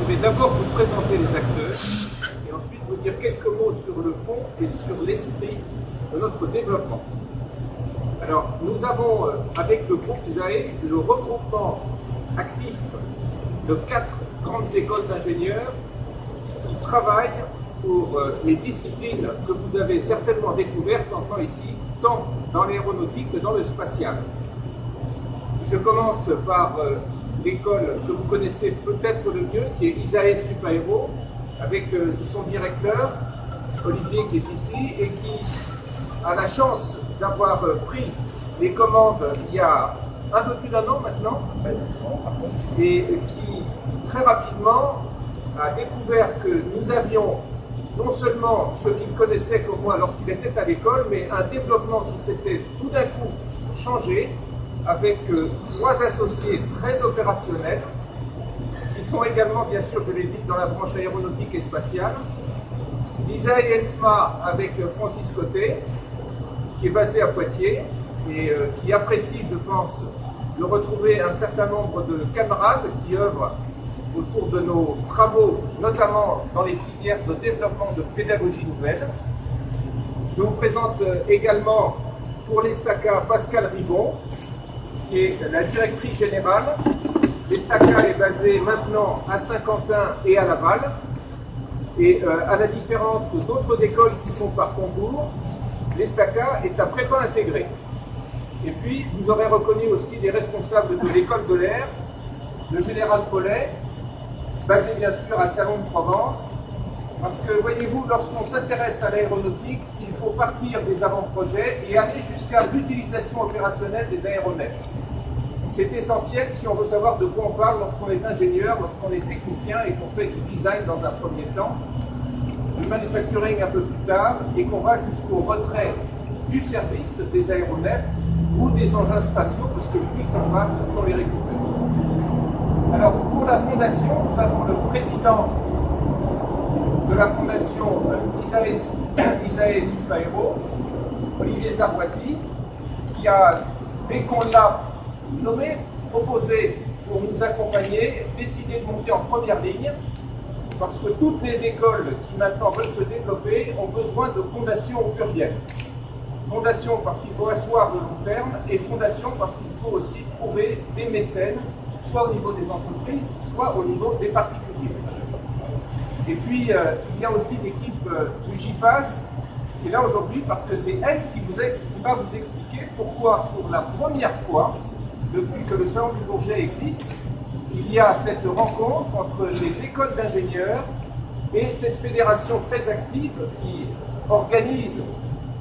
vais d'abord vous présenter les acteurs et ensuite vous dire quelques mots sur le fond et sur l'esprit de notre développement. Alors, nous avons avec le groupe ISAE le regroupement actif de 4 grandes écoles d'ingénieurs qui travaillent pour les disciplines que vous avez certainement découvertes en ici, tant dans l'aéronautique que dans le spatial. Je commence par l'école que vous connaissez peut-être le mieux, qui est ISAE Supaéro, avec son directeur, Olivier, qui est ici, et qui a la chance d'avoir pris les commandes il y a un peu plus d'un an maintenant, et qui très rapidement a découvert que nous avions non seulement ce qu'il connaissait comme moi lorsqu'il était à l'école, mais un développement qui s'était tout d'un coup changé, avec 3 associés très opérationnels, qui sont également, bien sûr, je l'ai dit, dans la branche aéronautique et spatiale. l'ISAE ENSMA avec Francis Côté, qui est basé à Poitiers, et qui apprécie, je pense, de retrouver un certain nombre de camarades qui œuvrent autour de nos travaux, notamment dans les filières de développement de pédagogie nouvelle. Je vous présente également pour l'ESTACA Pascal Ribon, qui est la directrice générale. L'ESTACA est basée maintenant à Saint-Quentin et à Laval. Et à la différence d'autres écoles qui sont par concours, l'ESTACA est à prépa intégrée. Et puis, vous aurez reconnu aussi les responsables de l'école de l'air, le général Paulet, basé bien sûr à Salon de Provence, parce que voyez-vous, lorsqu'on s'intéresse à l'aéronautique, il faut partir des avant-projets et aller jusqu'à l'utilisation opérationnelle des aéronefs. C'est essentiel si on veut savoir de quoi on parle lorsqu'on est ingénieur, lorsqu'on est technicien et qu'on fait du design dans un premier temps, du manufacturing un peu plus tard, et qu'on va jusqu'au retrait du service des aéronefs ou des engins spatiaux, parce que plus le temps passe, plus on les récupère. Alors, pour la fondation, nous avons le président de la fondation ISAE Supaéro, Olivier Zarwati, qui a, dès qu'on l'a nommé, proposé pour nous accompagner, décidé de monter en première ligne, parce que toutes les écoles qui maintenant veulent se développer ont besoin de fondations au pluriel. Fondation parce qu'il faut asseoir le long terme, et fondation parce qu'il faut aussi trouver des mécènes, soit au niveau des entreprises, soit au niveau des particuliers. Et puis, il y a aussi l'équipe du GIFAS qui est là aujourd'hui parce que c'est elle qui va vous expliquer pourquoi, pour la première fois, depuis que le Salon du Bourget existe, il y a cette rencontre entre les écoles d'ingénieurs et cette fédération très active qui organise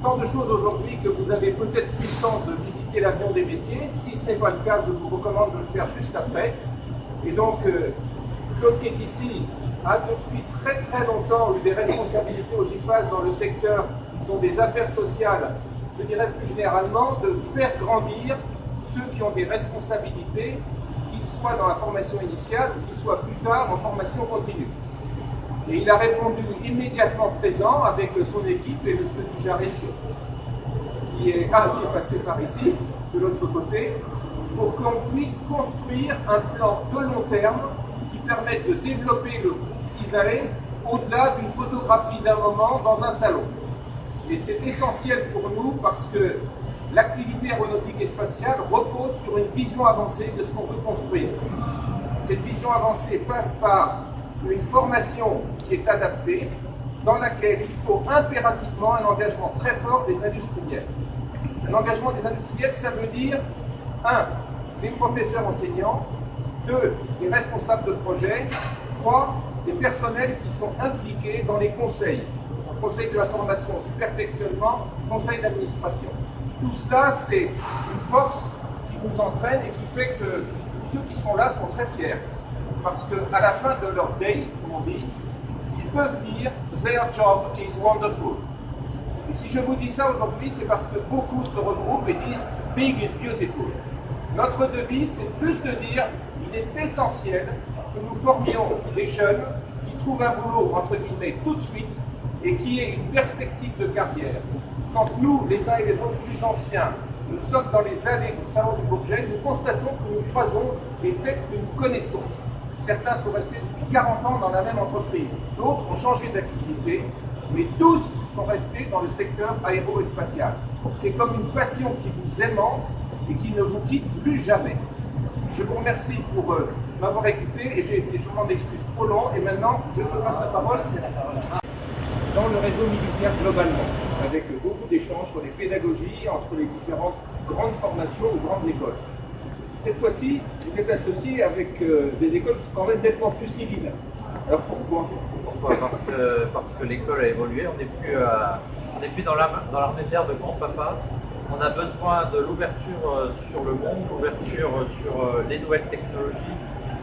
tant de choses aujourd'hui que vous avez peut-être plus le temps de visiter l'avion des métiers. Si ce n'est pas le cas, je vous recommande de le faire juste après. Et donc, Claude qui est ici a depuis très très longtemps eu des responsabilités au GIFAS dans le secteur, qui sont des affaires sociales, je dirais plus généralement, de faire grandir ceux qui ont des responsabilités, qu'ils soient dans la formation initiale ou qu'ils soient plus tard en formation continue. Et il a répondu immédiatement présent avec son équipe et M. Dujarric qui est passé par ici, de l'autre côté, pour qu'on puisse construire un plan de long terme qui permette de développer le groupe ISAE au-delà d'une photographie d'un moment dans un salon. Et c'est essentiel pour nous parce que l'activité aéronautique et spatiale repose sur une vision avancée de ce qu'on veut construire. Cette vision avancée passe par une formation qui est adaptée, dans laquelle il faut impérativement un engagement très fort des industriels. Un engagement des industriels, ça veut dire 1. Des professeurs enseignants, 2. Des responsables de projet, 3. Des personnels qui sont impliqués dans les conseils. Le conseil de la formation, du perfectionnement, conseil d'administration. Tout cela, c'est une force qui nous entraîne et qui fait que tous ceux qui sont là sont très fiers. Parce qu'à la fin de leur day, comme on dit, ils peuvent dire « Their job is wonderful ». Et si je vous dis ça aujourd'hui, c'est parce que beaucoup se regroupent et disent « Big is beautiful ». Notre devise, c'est plus de dire « Il est essentiel que nous formions des jeunes qui trouvent un boulot, entre guillemets, tout de suite et qui aient une perspective de carrière ». Quand nous, les uns et les autres plus anciens, nous sommes dans les allées du Salon du Bourget, nous constatons que nous croisons les têtes que nous connaissons. Certains sont restés depuis 40 ans dans la même entreprise. D'autres ont changé d'activité, mais tous sont restés dans le secteur aérospatial. C'est comme une passion qui vous aimante et qui ne vous quitte plus jamais. Je vous remercie pour m'avoir écouté et je m'en excuse trop long. Et maintenant, je te passe la parole. Dans le réseau militaire globalement, avec beaucoup d'échanges sur les pédagogies entre les différentes grandes formations ou grandes écoles. Cette fois-ci, vous êtes associé avec des écoles qui sont quand même nettement plus civiles. Alors pourquoi? Parce que l'école a évolué, on n'est plus dans l'armée de l'air de grand-papa. On a besoin de l'ouverture sur le monde, l'ouverture sur les nouvelles technologies,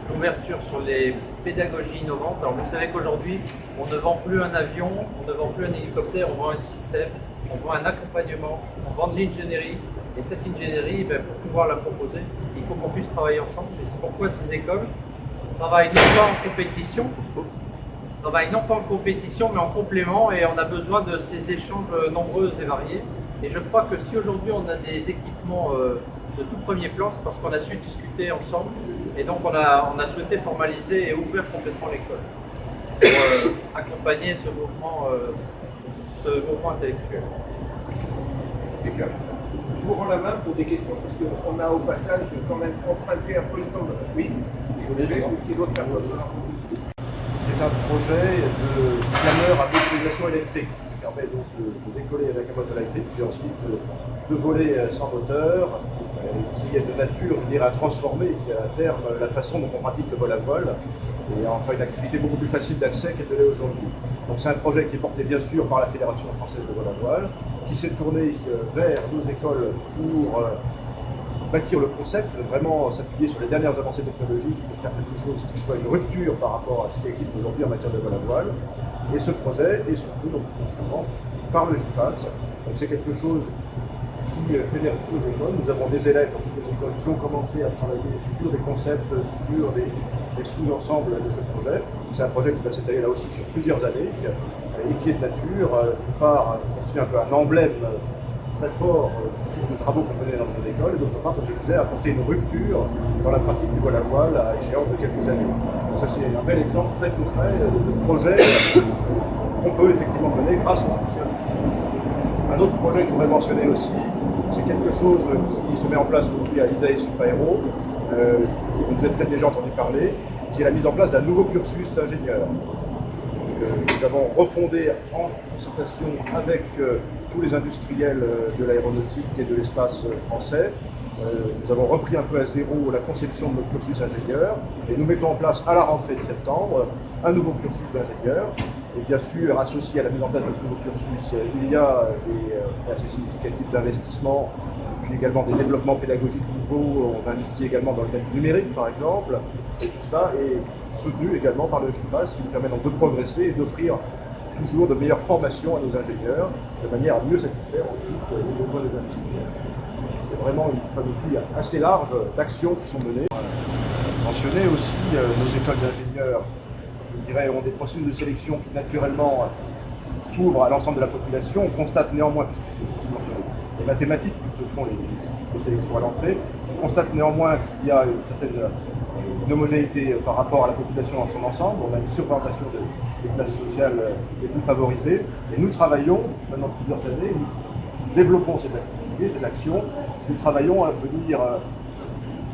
l'ouverture sur les pédagogies innovantes. Alors vous savez qu'aujourd'hui, on ne vend plus un avion, on ne vend plus un hélicoptère, on vend un système, on vend un accompagnement, on vend de l'ingénierie. Et cette ingénierie, pour pouvoir la proposer, il faut qu'on puisse travailler ensemble. Et c'est pourquoi ces écoles travaillent non pas en compétition, mais en complément. Et on a besoin de ces échanges nombreux et variés. Et je crois que si aujourd'hui on a des équipements de tout premier plan, c'est parce qu'on a su discuter ensemble. Et donc on a souhaité formaliser et ouvrir complètement l'école pour accompagner ce mouvement intellectuel. Impeccable. Je vous rends la main pour des questions parce qu'on a au passage quand même emprunté un peu le temps. Oui, je vais aussi d'autres personnes. C'est un projet de planeur à motorisation électrique qui permet donc de décoller avec un moteur électrique puis ensuite de voler sans moteur, qui est de nature, je dirais, à transformer à terme la façon dont on pratique le vol à voile et en faire une activité beaucoup plus facile d'accès qu'elle ne l'est aujourd'hui. Donc c'est un projet qui est porté bien sûr par la Fédération française de vol à voile, qui s'est tourné vers nos écoles pour bâtir le concept, vraiment s'appuyer sur les dernières avancées technologiques pour faire quelque chose qui soit une rupture par rapport à ce qui existe aujourd'hui en matière de vol à voile. Et ce projet est soutenu donc financièrement par le GIFAS. Donc c'est quelque chose qui fédère toutes les écoles. Nous avons des élèves dans toutes les écoles qui ont commencé à travailler sur des concepts, sur des sous-ensembles de ce projet. C'est un projet qui va s'étaler là aussi sur plusieurs années et qui est de nature, d'une part, constitue un peu un emblème très fort de travaux qu'on menait dans une école, et d'autre part, comme je disais, apporter une rupture dans la pratique du vol à voile à échéance de quelques années. Donc ça, c'est un bel exemple très concret de projet qu'on peut effectivement mener grâce au soutien. Un autre projet que je voudrais mentionner aussi, c'est quelque chose qui se met en place aujourd'hui à l'ISAE Supaéro, dont vous avez peut-être déjà entendu parler, qui est la mise en place d'un nouveau cursus d'ingénieur. Nous avons refondé en concertation avec tous les industriels de l'aéronautique et de l'espace français. Nous avons repris un peu à zéro la conception de notre cursus ingénieur et nous mettons en place à la rentrée de septembre un nouveau cursus d'ingénieur. Et bien sûr, associé à la mise en place de ce nouveau cursus, il y a des frais assez significatifs d'investissement, puis également des développements pédagogiques nouveaux. On investit également dans le domaine numérique, par exemple, et tout ça est soutenu également par le GIFAS, qui nous permet donc de progresser et d'offrir toujours de meilleures formations à nos ingénieurs, de manière à mieux satisfaire ensuite les besoins des ingénieurs. C'est vraiment une panoplie assez large d'actions qui sont menées. Mentionner aussi nos écoles d'ingénieurs, je dirais, ont des processus de sélection qui naturellement s'ouvrent à l'ensemble de la population. On constate néanmoins, puisque c'est mentionné, les mathématiques qui se font les sélections à l'entrée, on constate néanmoins qu'il y a une certaine homogénéité par rapport à la population dans son ensemble. On a une surprésentation des classes sociales les plus favorisées. Et nous travaillons, maintenant plusieurs années, nous développons cette activité, cette action. Nous travaillons à venir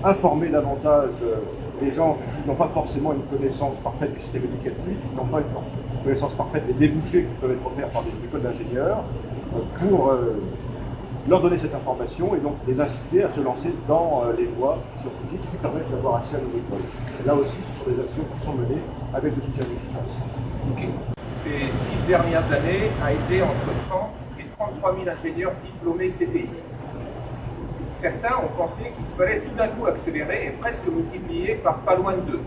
informer davantage les gens qui n'ont pas forcément une connaissance parfaite du système éducatif, qui n'ont pas une connaissance parfaite des débouchés qui peuvent être offerts par des écoles d'ingénieurs, pour leur donner cette information et donc les inciter à se lancer dans les voies scientifiques qui permettent d'avoir accès à nos écoles. Et là aussi, ce sont des actions qui sont menées avec le soutien du GIFAS. Okay. Ces 6 dernières années a été entre 30 et 33 000 ingénieurs diplômés CTI. Certains ont pensé qu'il fallait tout d'un coup accélérer et presque multiplier par pas loin de 2.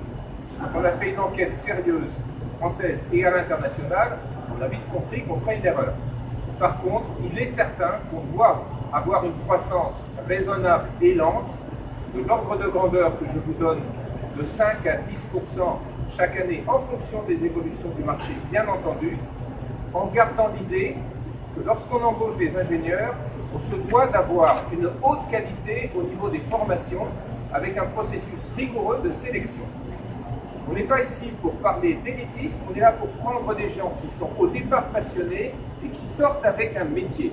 On a fait une enquête sérieuse, française et à l'international, on a vite compris qu'on ferait une erreur. Par contre, il est certain qu'on doit avoir une croissance raisonnable et lente, de l'ordre de grandeur que je vous donne, de 5 à 10% chaque année en fonction des évolutions du marché, bien entendu, en gardant l'idée que lorsqu'on embauche des ingénieurs, on se doit d'avoir une haute qualité au niveau des formations avec un processus rigoureux de sélection. On n'est pas ici pour parler d'élitisme, on est là pour prendre des gens qui sont au départ passionnés et qui sortent avec un métier.